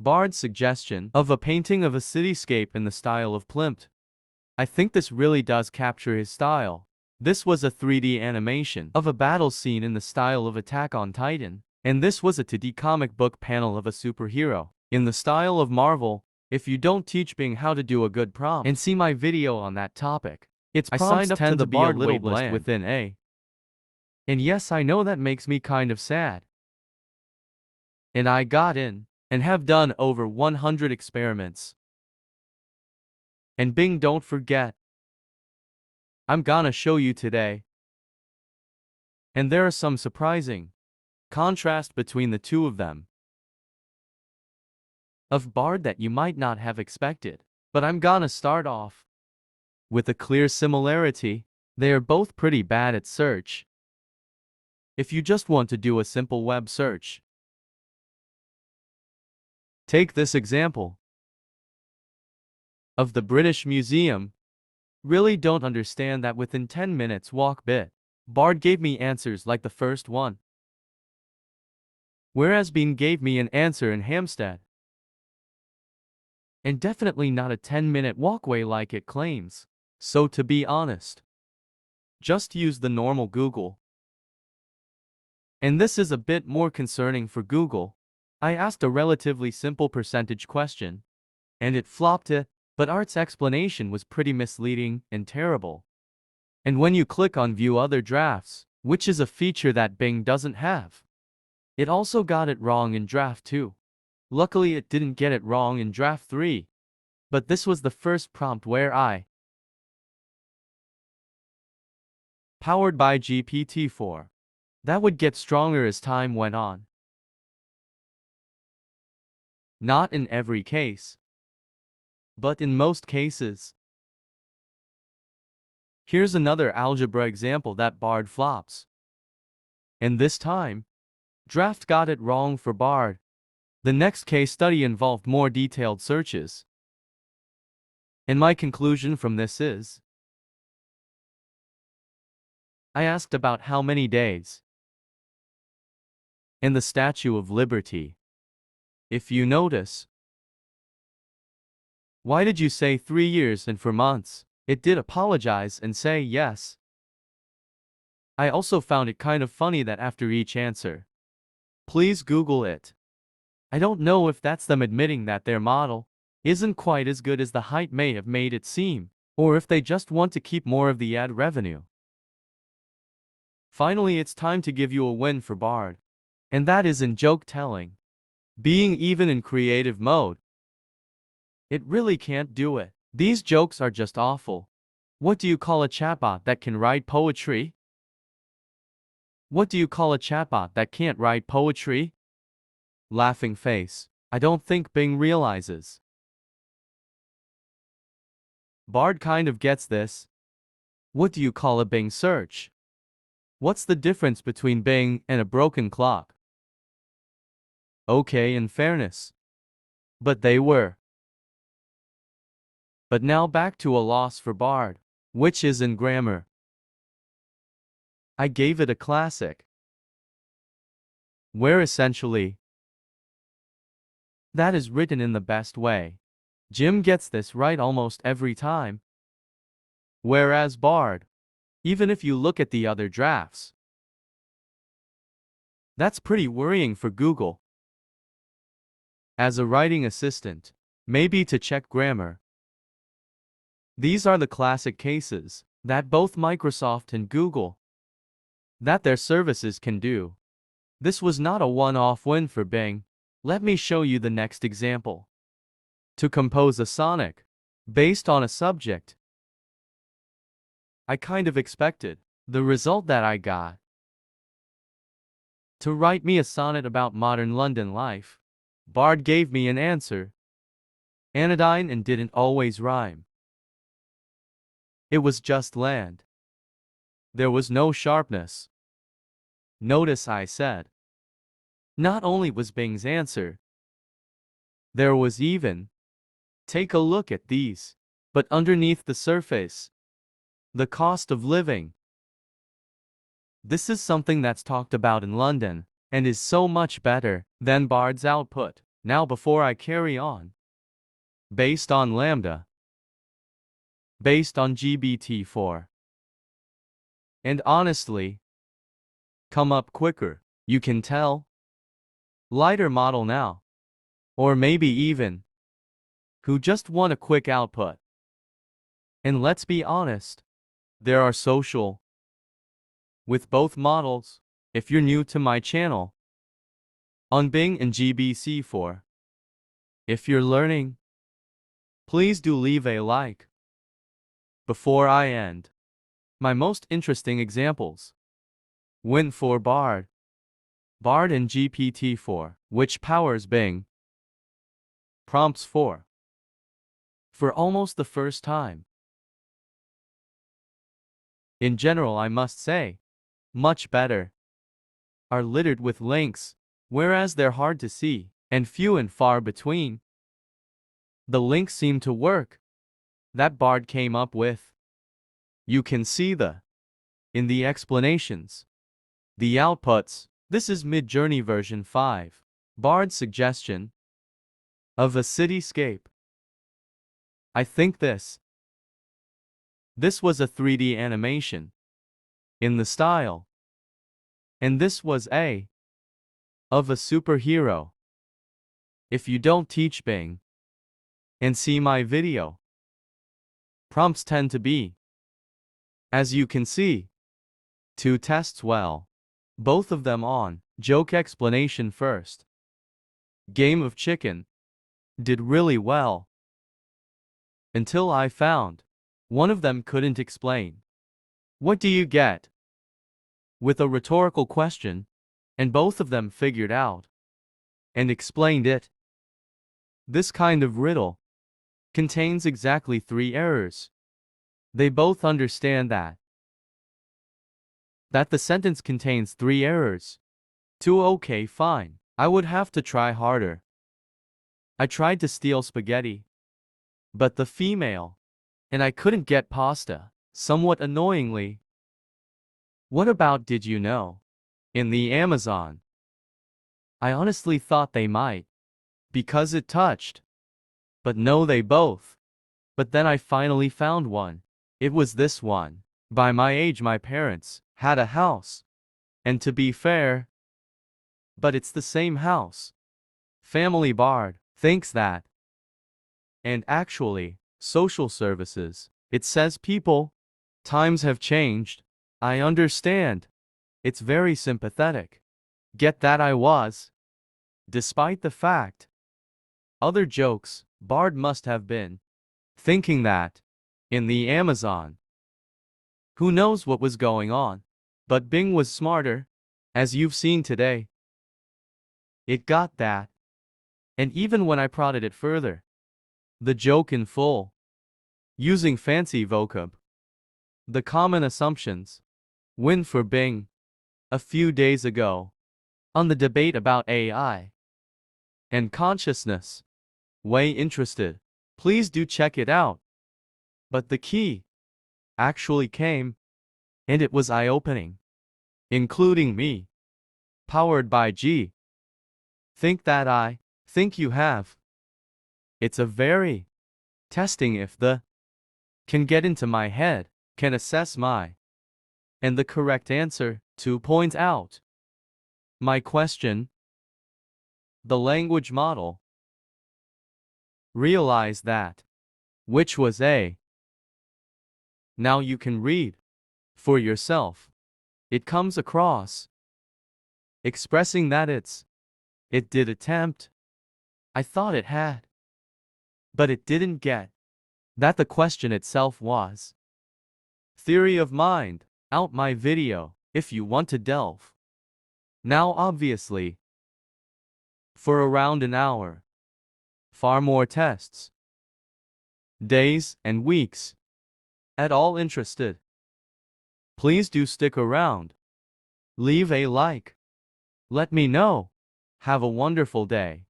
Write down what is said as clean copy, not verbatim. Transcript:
Bard's suggestion of a painting of a cityscape in the style of Klimt. I think this really does capture his style. This was a 3D animation of a battle scene in the style of Attack on Titan, and this was a 2D comic book panel of a superhero in the style of Marvel. If you don't teach Bing how to do a good prompt and see my video on that topic, its prompts tend to be a little bland within A. And yes, I know that makes me kind of sad. And I got in and have done over 100 experiments. And Bing, don't forget, I'm gonna show you today. And there are some surprising contrast between the two of them. Of Bard that you might not have expected. But I'm gonna start off with a clear similarity. They are both pretty bad at search. If you just want to do a simple web search, take this example of the British Museum. Really don't understand that within 10 minutes walk bit. Bard gave me answers like the first one, whereas Bing gave me an answer in Hampstead. And definitely not a 10-minute walkway like it claims. So to be honest, just use the normal Google. And this is a bit more concerning for Google. I asked a relatively simple percentage question, and it flopped it, but Art's explanation was pretty misleading and terrible. And when you click on View Other Drafts, which is a feature that Bing doesn't have, it also got it wrong in Draft 2. Luckily it didn't get it wrong in Draft 3. But this was the first prompt where I powered by GPT-4. That would get stronger as time went on. Not in every case, but in most cases. Here's another algebra example that Bard flops. And this time, Draft got it wrong for Bard. The next case study involved more detailed searches. And my conclusion from this is, I asked about how many days in the Statue of Liberty. If you notice, why did you say 3 years and for months? It did apologize and say yes. I also found it kind of funny that after each answer, please Google it. I don't know if that's them admitting that their model isn't quite as good as the hype may have made it seem, or if they just want to keep more of the ad revenue. Finally, it's time to give you a win for Bard. And that is in joke telling. Being even in creative mode, it really can't do it. These jokes are just awful. What do you call a chatbot that can write poetry? What do you call a chatbot that can't write poetry? Laughing face. I don't think Bing realizes. Bard kind of gets this. What do you call a Bing search? What's the difference between Bing and a broken clock? Okay, in fairness. But they were. But now back to a loss for Bard, which is in grammar. I gave it a classic, where essentially that is written in the best way. Jim gets this right almost every time. Whereas Bard, even if you look at the other drafts, that's pretty worrying for Google. As a writing assistant, maybe to check grammar. These are the classic cases that both Microsoft and Google, that their services can do. This was not a one-off win for Bing. Let me show you the next example. To compose a sonnet based on a subject, I kind of expected the result that I got. To write me a sonnet about modern London life, Bard gave me an answer. Anodyne and didn't always rhyme. It was just land. There was no sharpness. Notice I said. Not only was Bing's answer, there was even. Take a look at these. But underneath the surface, the cost of living. This is something that's talked about in London, and is so much better than Bard's output. Now before I carry on, based on LaMDA, based on GPT-4, and honestly, come up quicker, you can tell, lighter model now, or maybe even, who just want a quick output. And let's be honest, there are social, with both models, if you're new to my channel, on Bing and GBC4. If you're learning, please do leave a like. Before I end, my most interesting examples. Win for Bard. Bard and GPT-4, which powers Bing. Prompts 4. For almost the first time. In general, I must say, much better. Are littered with links, whereas they're hard to see, and few and far between. The links seem to work. That Bard came up with. You can see in the explanations. The outputs. This is Mid-Journey version 5. Bard's suggestion of a cityscape. I think this was a 3D animation in the style. And this was of a superhero. If you don't teach Bing and see my video, prompts tend to be, as you can see, 2 tests well. Both of them on joke explanation first. Game of chicken did really well. Until I found one of them couldn't explain. What do you get? With a rhetorical question, and both of them figured out and explained it. This kind of riddle contains exactly 3 errors. They both understand that the sentence contains 3 errors. 2 okay, fine. I would have to try harder. I tried to steal spaghetti, but the female, and I couldn't get pasta, somewhat annoyingly. What about did you know? In the Amazon. I honestly thought they might, because it touched. But no, they both. But then I finally found one. It was this one. By my age, my parents had a house. And to be fair, but it's the same house. Family Bard thinks that. And actually, social services. It says people. Times have changed. I understand. It's very sympathetic. Get that I was. Despite the fact. Other jokes, Bard must have been thinking that. In the Amazon. Who knows what was going on? But Bing was smarter. As you've seen today. It got that. And even when I prodded it further. The joke in full. Using fancy vocab. The common assumptions. Win for Bing. A few days ago. On the debate about AI. And consciousness. Way interested. Please do check it out. But the key actually came. And it was eye-opening. Including me. Powered by G. Think that I think you have. It's a very testing if the can get into my head, can assess my and the correct answer to point out my question. The language model realized that, which was a. Now you can read for yourself. It comes across expressing that it did attempt. I thought it had. But it didn't get that the question itself was. Theory of mind, out my video, if you want to delve. Now obviously. For around an hour. Far more tests. Days and weeks. At all interested. Please do stick around. Leave a like. Let me know. Have a wonderful day.